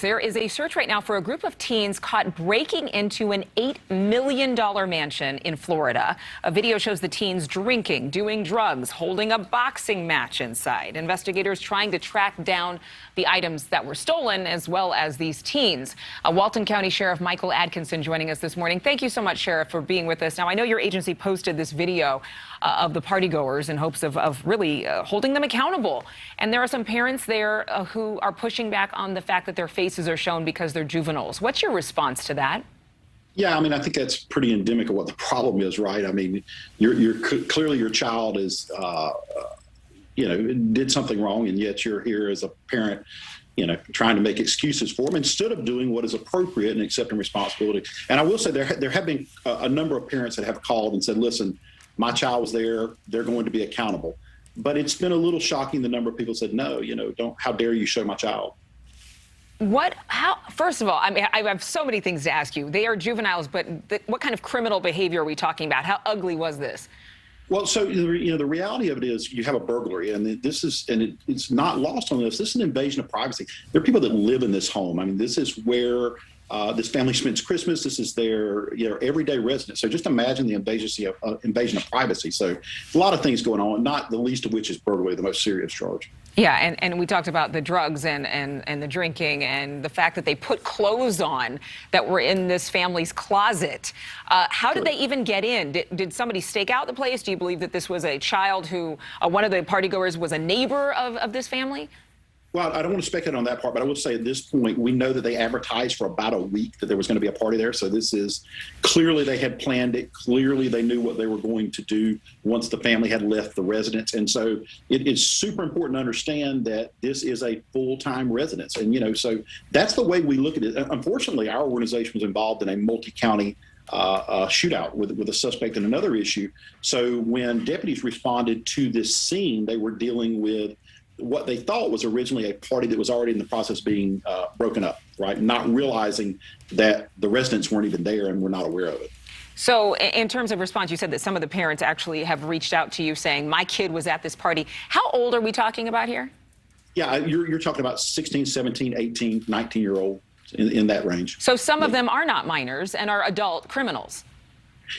There is a search right now for a group of teens caught breaking into an $8 million mansion in Florida. A video shows the teens drinking, doing drugs, holding a boxing match inside. Investigators trying to track down the items that were stolen, as well as these teens. Walton County Sheriff Michael Adkinson joining us this morning. Thank you so much, Sheriff, for being with us. Now, I know your agency posted this video of the partygoers in hopes of really holding them accountable. And there are some parents there who are pushing back on the fact that their faces are shown because they're juveniles. What's your response to that? Yeah, I mean, I think that's pretty endemic of what the problem is, right? I mean, clearly your child is, did something wrong, and yet you're here as a parent, trying to make excuses for them instead of doing what is appropriate and accepting responsibility. And I will say there have been a number of parents that have called and said, listen, my child was there, they're going to be accountable. But it's been a little shocking the number of people said, no, how dare you show my child? First of all, I mean, I have so many things to ask you. They are juveniles, but what kind of criminal behavior are we talking about? How ugly was this? Well, so, the reality of it is you have a burglary, and it's not lost on us. This is an invasion of privacy. There are people that live in this home. I mean, this is where this family spends Christmas. This is their everyday residence. So just imagine the invasion of privacy. So a lot of things going on, not the least of which is burglary, the most serious charge. Yeah, and we talked about the drugs and the drinking and the fact that they put clothes on that were in this family's closet. How did they even get in? Did somebody stake out the place? Do you believe that this was a child who, one of the partygoers was a neighbor of this family? Well, I don't want to speculate on that part, but I will say at this point, we know that they advertised for about a week that there was going to be a party there. So this is clearly they had planned it. Clearly they knew what they were going to do once the family had left the residence. And so it is super important to understand that this is a full-time residence. And, so that's the way we look at it. Unfortunately, our organization was involved in a multi-county shootout with a suspect in another issue. So when deputies responded to this scene, they were dealing with what they thought was originally a party that was already in the process of being broken up, right? Not realizing that the residents weren't even there and were not aware of it. So in terms of response, you said that some of the parents actually have reached out to you saying, my kid was at this party. How old are we talking about here? Yeah, you're talking about 16, 17, 18, 19-year-old in that range. So some of them are not minors and are adult criminals.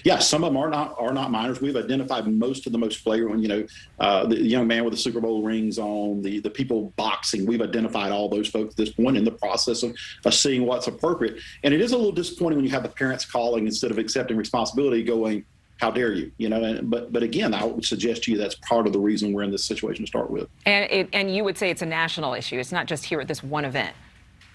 Yeah, some of them are not minors. We've identified most of the most flagrant, the young man with the Super Bowl rings on, the people boxing. We've identified all those folks at this point in the process of seeing what's appropriate. And it is a little disappointing when you have the parents calling instead of accepting responsibility going, how dare you? But again, I would suggest to you that's part of the reason we're in this situation to start with. And you would say it's a national issue. It's not just here at this one event.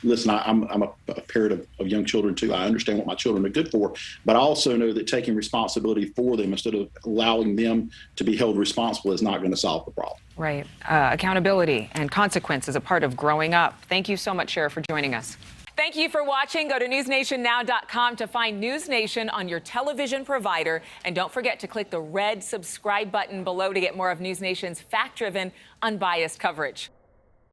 Listen, I'm a parent of young children, too. I understand what my children are good for, but I also know that taking responsibility for them instead of allowing them to be held responsible is not going to solve the problem. Right. Accountability and consequence is a part of growing up. Thank you so much, Sheriff, for joining us. Thank you for watching. Go to newsnationnow.com to find NewsNation on your television provider. And don't forget to click the red subscribe button below to get more of NewsNation's fact-driven, unbiased coverage.